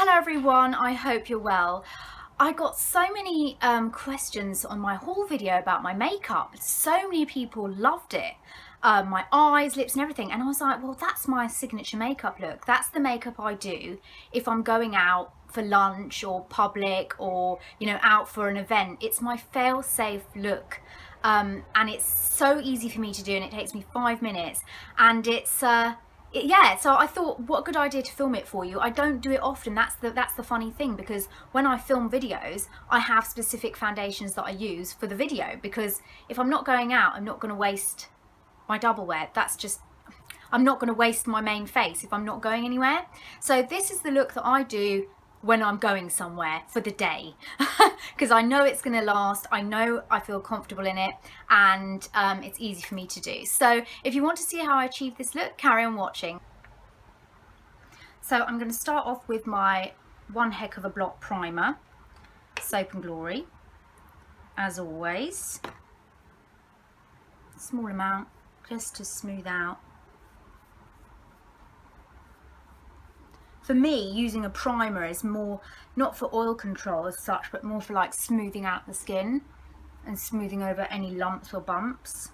Hello everyone, I hope you're well. I got so many questions on my haul video about my makeup. So many people loved it. My eyes, lips and everything, and I was like, well, that's my signature makeup look. That's the makeup I do if I'm going out for lunch or public or, you know, out for an event. It's my fail-safe look. And it's so easy for me to do, and it takes me 5 minutes, and it's yeah, so I thought, what a good idea to film it for you. I don't do it often. That's the funny thing, because when I film videos, I have specific foundations that I use for the video, because if I'm not going out, I'm not going to waste my double wear. I'm not going to waste my main face if I'm not going anywhere. So this is the look that I do when I'm going somewhere for the day, because I know it's going to last. I know I feel comfortable in it, and it's easy for me to do. So if you want to see how I achieve this look, carry on watching. So I'm going to start off with my One Heck of a Blot primer, Soap and Glory, as always. Small amount, just to smooth out. For me, using a primer is more, not for oil control as such, but more for like smoothing out the skin and smoothing over any lumps or bumps.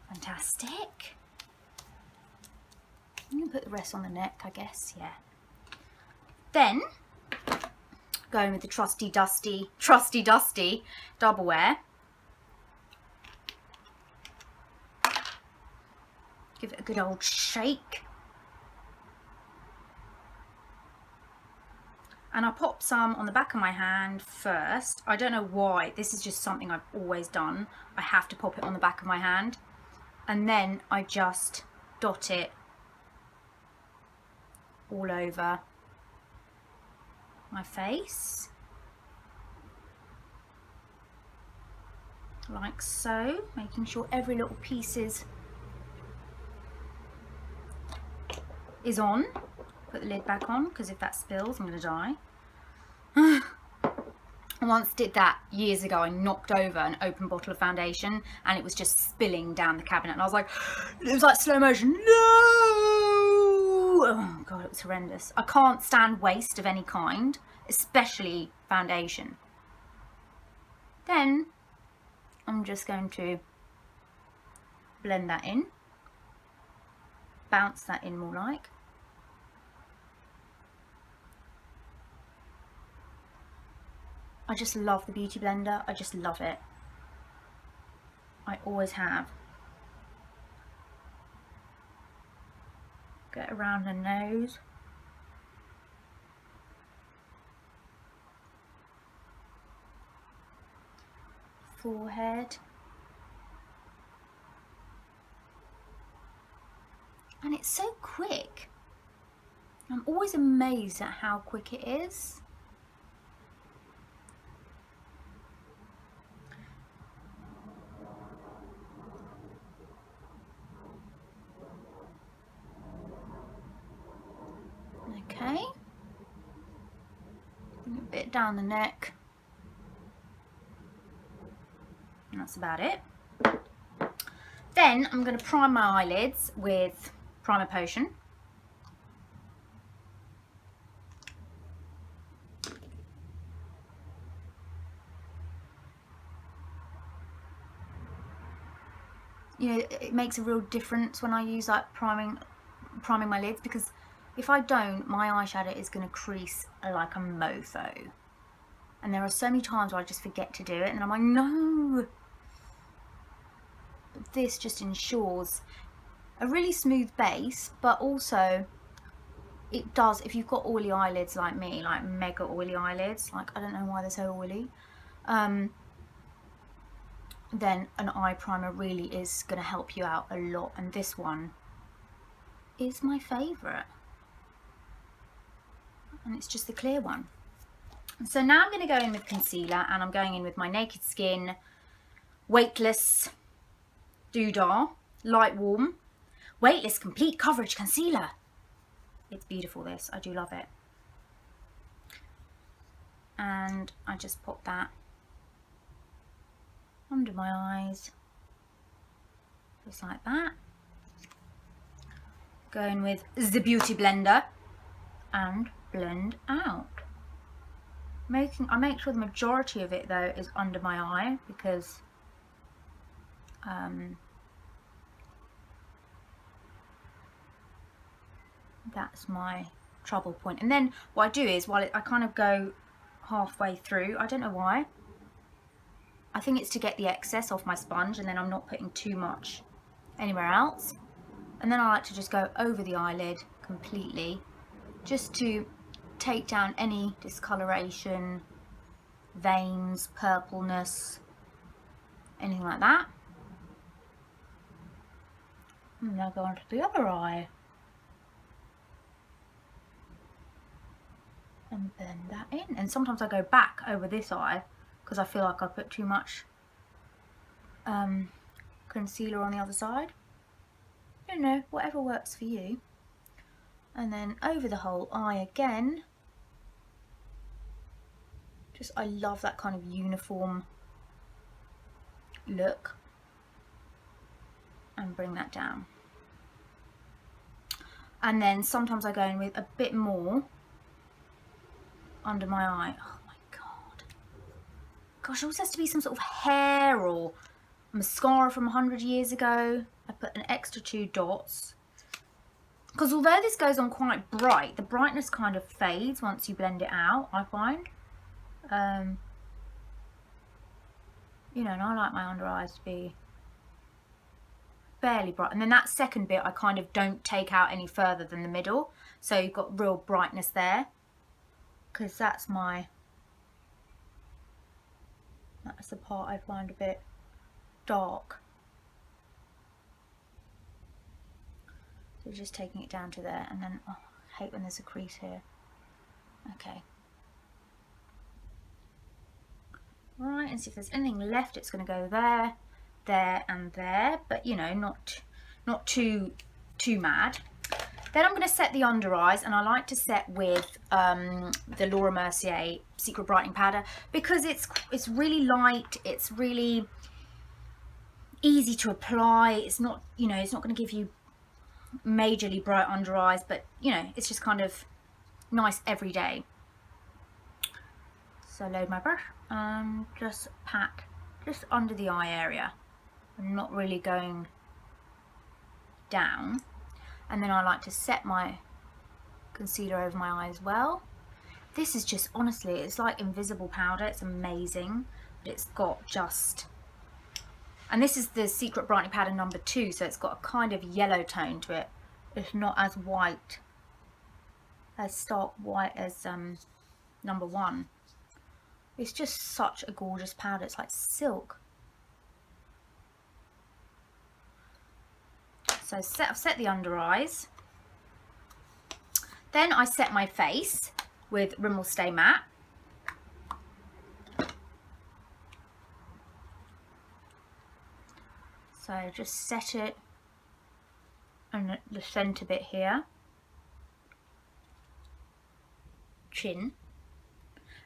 Fantastic. I'm going to put the rest on the neck, I guess, yeah. Then, going with the trusty dusty double wear. Give it a good old shake. And I pop some on the back of my hand first. I don't know why, this is just something I've always done. I have to pop it on the back of my hand. And then I just dot it all over my face. Like so, making sure every little piece is on. Put the lid back on, because if that spills, I'm going to die. I once did that years ago. I knocked over an open bottle of foundation and it was just spilling down the cabinet, and I was like, it was like slow motion. No! Oh god, it was horrendous. I can't stand waste of any kind, especially foundation. Then I'm just going to blend that in, bounce that in more like. I just love the Beauty Blender. I just love it. I always have. Get around the nose. Forehead. And it's so quick. I'm always amazed at how quick it is. Okay, bring a bit down the neck, and that's about it. Then I'm going to prime my eyelids with Primer Potion. You know, it makes a real difference when I use like priming my lids, because if I don't, my eyeshadow is going to crease like a mofo. And there are so many times where I just forget to do it, and I'm like, no. But this just ensures a really smooth base, but also it does, if you've got oily eyelids like me, like mega oily eyelids, like I don't know why they're so oily, then an eye primer really is going to help you out a lot. And this one is my favourite. And it's just the clear one. So now I'm going to go in with concealer, and I'm going in with my Naked Skin Weightless Doodah Light Warm Weightless Complete Coverage Concealer. It's beautiful, this. I do love it. And I just pop that under my eyes, just like that. Going with the Beauty Blender and blend out. I make sure the majority of it though is under my eye, because that's my trouble point. And then what I do is, while I kind of go halfway through, I don't know why, I think it's to get the excess off my sponge, and then I'm not putting too much anywhere else. And then I like to just go over the eyelid completely, just to take down any discoloration, veins, purpleness, anything like that. And now go on to the other eye and blend that in. And sometimes I go back over this eye because I feel like I put too much concealer on the other side. I don't know, whatever works for you. And then over the whole eye again. Just, I love that kind of uniform look. And bring that down. And then sometimes I go in with a bit more under my eye. Oh my god. Gosh, it always has to be some sort of hair or mascara from 100 years ago. I put an extra 2 dots. Because although this goes on quite bright, the brightness kind of fades once you blend it out, I find. You know, and I like my under eyes to be fairly bright. And then that second bit I kind of don't take out any further than the middle. So you've got real brightness there. Because that's the part I find a bit dark. So just taking it down to there, and then, oh, I hate when there's a crease here. Okay. Right, and see if there's anything left, it's going to go there, there and there, but you know, not too mad. Then I'm going to set the under eyes, and I like to set with the Laura Mercier Secret Brightening Powder, because it's really light, it's really easy to apply. It's not, you know, it's not going to give you majorly bright under eyes, but you know, it's just kind of nice every day. So load my brush and just pat just under the eye area. I'm not really going down. And then I like to set my concealer over my eye as well. This is just, honestly, it's like invisible powder. It's amazing, but it's got just, and this is the Secret Brightening Powder number 2, so it's got a kind of yellow tone to it. It's not as white, as stark white as number 1. It's just such a gorgeous powder. It's like silk. So I've set the under eyes. Then I set my face with Rimmel Stay Matte. So just set it on the centre bit here. Chin.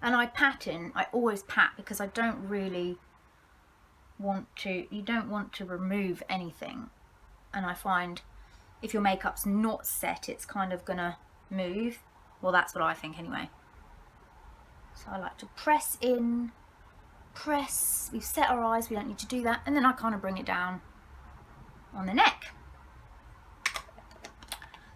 And I pat in, I always pat, because I don't really want to, you don't want to remove anything. And I find if your makeup's not set, it's kind of gonna move. Well, that's what I think anyway. So I like to press in, press. We've set our eyes, we don't need to do that. And then I kind of bring it down on the neck.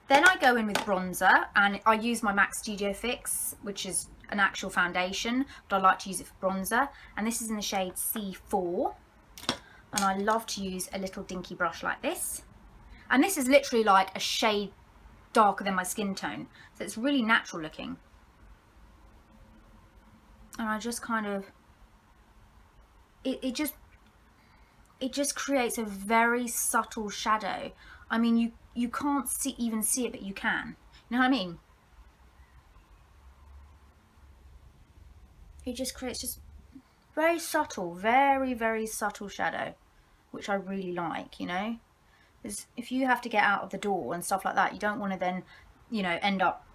Then I go in with bronzer, and I use my MAC Studio Fix, which is an actual foundation, but I like to use it for bronzer. And this is in the shade C4. And I love to use a little dinky brush like this. And this is literally like a shade darker than my skin tone. So it's really natural looking. And I just kind of, it just creates a very subtle shadow. I mean, you can't even see it, but you can. You know what I mean? It just creates just very subtle, very, very subtle shadow, which I really like, you know? Because if you have to get out of the door and stuff like that, you don't want to then, you know, end up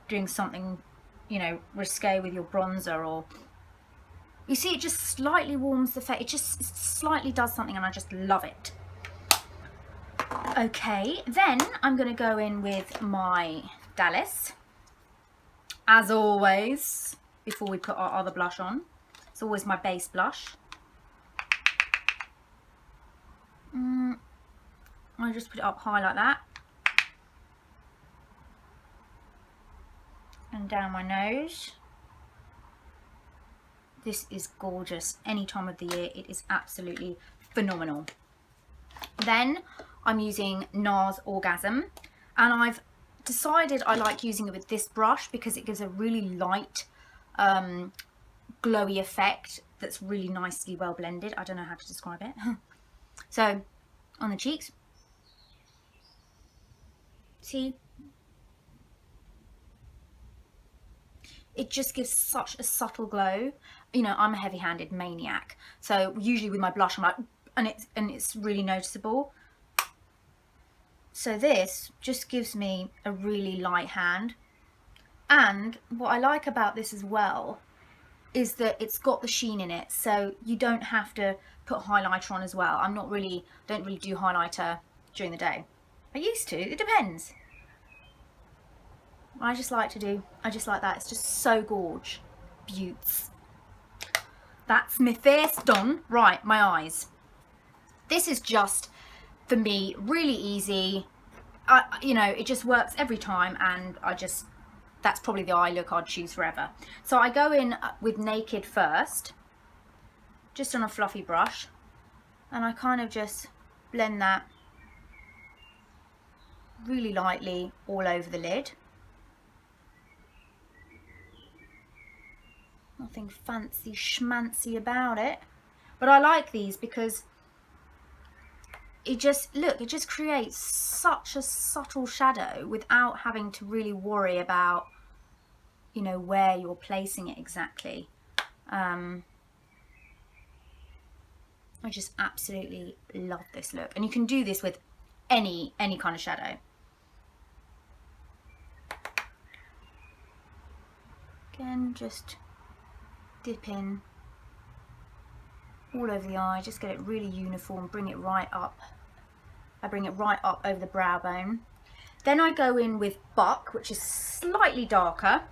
doing something, you know, risque with your bronzer, or You see, it just slightly warms the face. It just slightly does something, and I just love it. Okay, then I'm going to go in with my Dallas, as always, before we put our other blush on. It's always my base blush. I just put it up high like that. And down my nose. This is gorgeous. Any time of the year, it is absolutely phenomenal. Then I'm using NARS Orgasm, and I've decided I like using it with this brush because it gives a really light, glowy effect that's really nicely well blended. I don't know how to describe it. So, on the cheeks. See? It just gives such a subtle glow. You know, I'm a heavy-handed maniac, so usually with my blush I'm like, and it's really noticeable. So this just gives me a really light hand. And what I like about this as well is that it's got the sheen in it, so you don't have to put highlighter on as well. Don't really do highlighter during the day. I used to, it depends. I just like that. It's just so gorge. Beauts. That's my face done. Right, my eyes. This is just, for me, really easy. You know, it just works every time, and that's probably the eye look I'd choose forever. So I go in with Naked first, just on a fluffy brush, and I kind of just blend that really lightly all over the lid. Nothing fancy schmancy about it, but I like these because it just creates such a subtle shadow without having to really worry about, you know, where you're placing it exactly. I just absolutely love this look, and you can do this with any kind of shadow. Again, just dip in all over the eye, just get it really uniform, bring it right up. I bring it right up over the brow bone. Then I go in with Buck, which is slightly darker,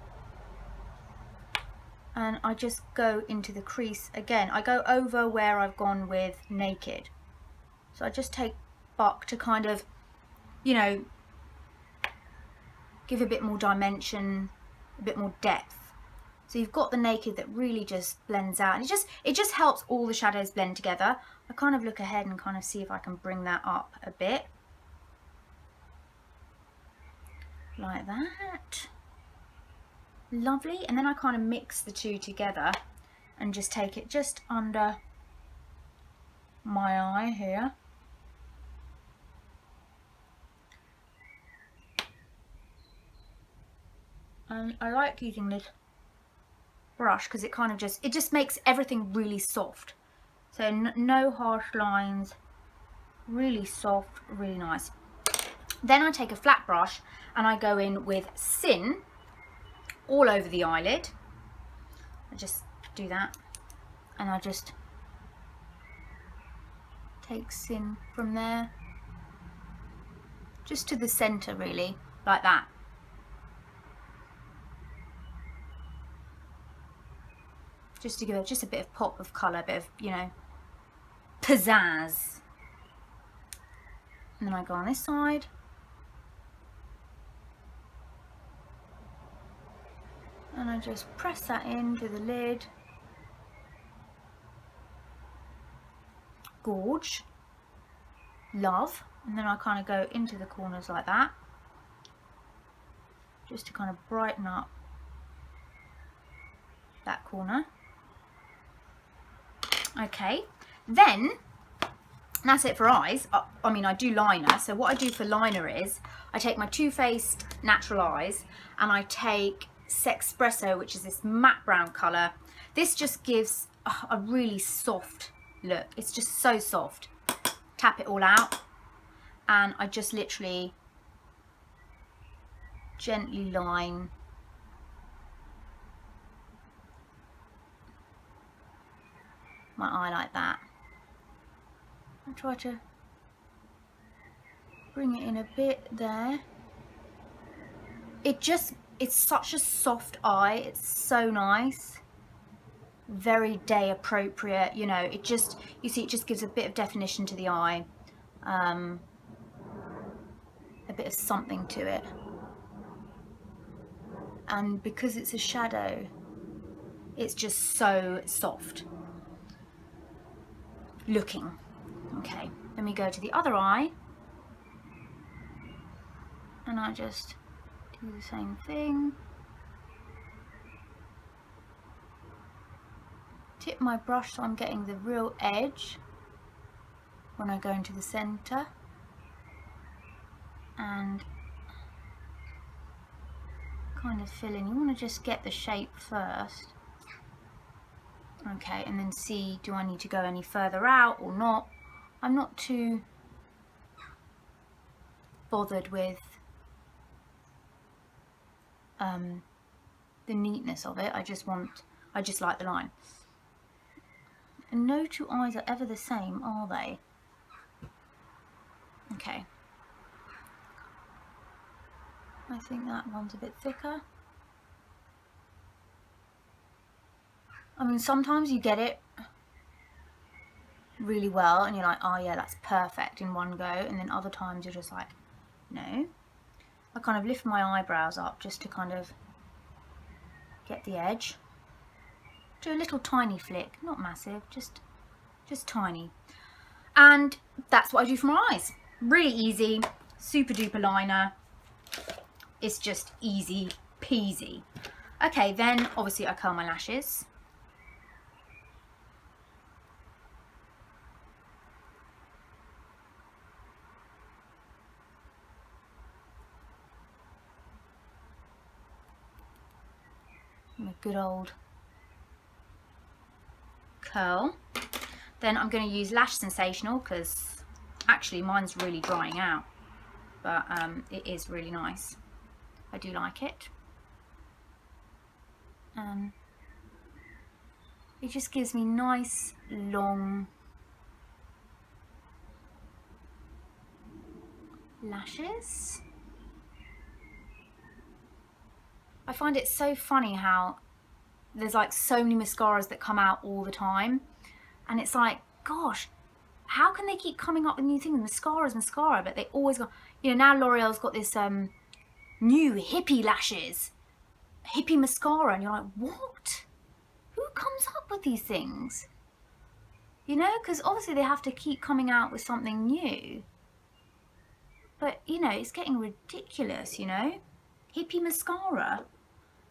and I just go into the crease again. I go over where I've gone with Naked. So I just take Buck to kind of, you know, give a bit more dimension, a bit more depth. So you've got the Naked that really just blends out, and it just helps all the shadows blend together. I kind of look ahead and kind of see if I can bring that up a bit. Like that. Lovely. And then I kind of mix the two together and just take it just under my eye here. And I like using this brush because it kind of just makes everything really soft. So no harsh lines, really soft, really nice. Then I take a flat brush and I go in with Sin all over the eyelid. I just do that, and I just take Sin from there just to the center, really, like that. Just to give it just a bit of pop of colour, a bit of, you know, pizzazz. And then I go on this side. And I just press that into the lid. Gorge. Love. And then I kind of go into the corners like that. Just to kind of brighten up that corner. Okay, then that's it for eyes. I mean, I do liner. So what I do for liner is I take my Too Faced Natural Eyes and I take Sexpresso, which is this matte brown colour. This just gives a really soft look. It's just so soft. Tap it all out, and I just literally gently line my eye like that. I try to bring it in a bit there. It's such a soft eye. It's so nice. Very day appropriate, you know. It just, you see, it just gives a bit of definition to the eye. A bit of something to it. And because it's a shadow, it's just so soft looking. Okay, let me go to the other eye. And I just do the same thing. Tip my brush so I'm getting the real edge when I go into the center. And kind of fill in. You want to just get the shape first. Okay, and then see, do I need to go any further out or not? I'm not too bothered with the neatness of it. I just like the line. And no two eyes are ever the same, are they? Okay. I think that one's a bit thicker. I mean, sometimes you get it really well and you're like, oh yeah, that's perfect in one go. And then other times you're just like, no. I kind of lift my eyebrows up just to kind of get the edge. Do a little tiny flick, not massive, just tiny. And that's what I do for my eyes. Really easy, super duper liner. It's just easy peasy. Okay, then obviously I curl my lashes. A good old curl. Then I'm going to use Lash Sensational because actually mine's really drying out, but it is really nice. I do like it. It just gives me nice long lashes. I find it so funny how there's like so many mascaras that come out all the time, and it's like, gosh, how can they keep coming up with new things? Mascara's mascara, but they always got, you know, now L'Oreal's got this new hippie lashes, hippie mascara, and you're like, what? Who comes up with these things? You know, because obviously they have to keep coming out with something new. But, you know, it's getting ridiculous, you know? Hippie mascara.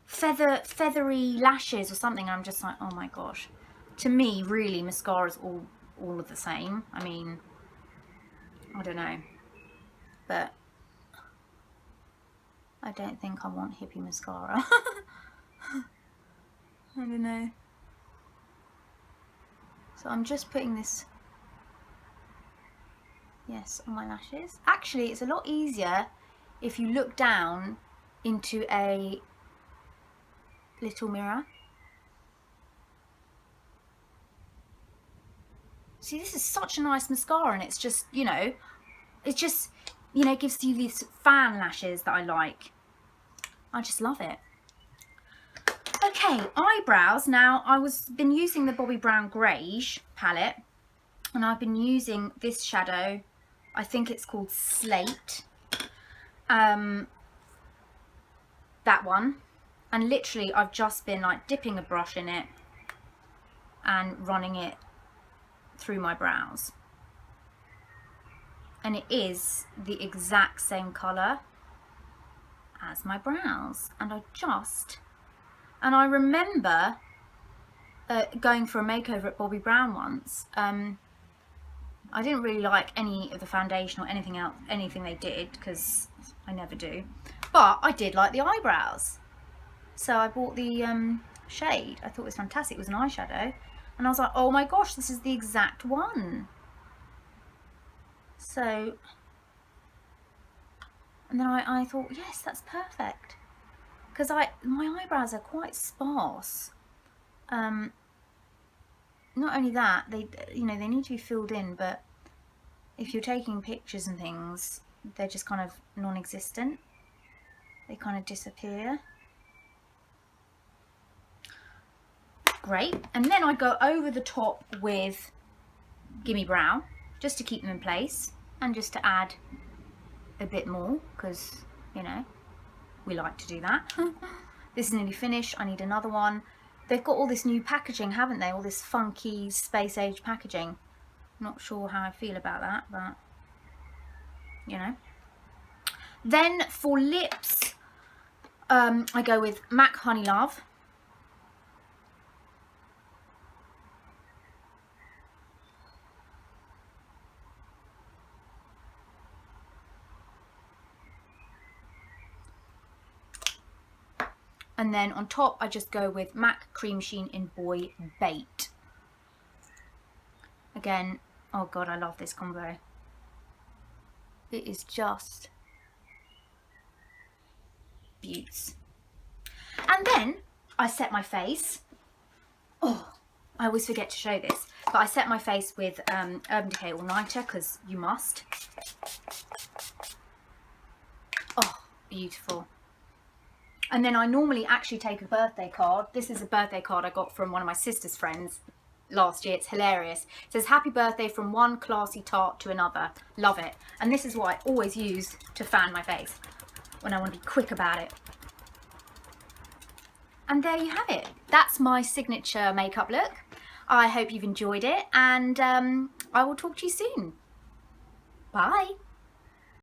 Feathery lashes or something. I'm just like, oh my gosh. To me, really, mascara's all of the same. I mean, I don't know. But I don't think I want hippie mascara. I don't know. So I'm just putting this, yes, on my lashes. Actually, it's a lot easier if you look down into a little mirror. See, this is such a nice mascara, and it's just, you know, it just, you know, gives you these fan lashes that I like. I just love it. Okay, eyebrows. Now, been using the Bobbi Brown Greige palette, and I've been using this shadow. I think it's called Slate. That one. And literally, I've just been like dipping a brush in it and running it through my brows. And it is the exact same colour as my brows. And I remember going for a makeover at Bobbi Brown once. I didn't really like any of the foundation or anything else, anything they did, because I never do. But I did like the eyebrows. So I bought the shade. I thought it was fantastic. It was an eyeshadow. And I was like, oh my gosh, this is the exact one. So, and then I thought, yes, that's perfect. Because my eyebrows are quite sparse. not only that, they, you know, they need to be filled in, but if you're taking pictures and things, they're just kind of non-existent. They kind of disappear. Great. And then I go over the top with Gimme Brow, just to keep them in place, and just to add a bit more, because, you know, we like to do that. This is nearly finished. I need another one. They've got all this new packaging, haven't they? All this funky space age packaging. Not sure how I feel about that, but, you know. Then for lips, I go with MAC Honey Love. And then on top, I just go with MAC Cream Sheen in Boy Bait. Again, oh God, I love this combo. It is just beauts. And then I set my face. Oh, I always forget to show this, but I set my face with Urban Decay All Nighter, because you must. Oh, beautiful. And then I normally actually take a birthday card. This is a birthday card I got from one of my sister's friends last year. It's hilarious. It says, happy birthday from one classy tart to another. Love it. And this is what I always use to fan my face when I want to be quick about it. And there you have it. That's my signature makeup look. I hope you've enjoyed it, and I will talk to you soon. Bye.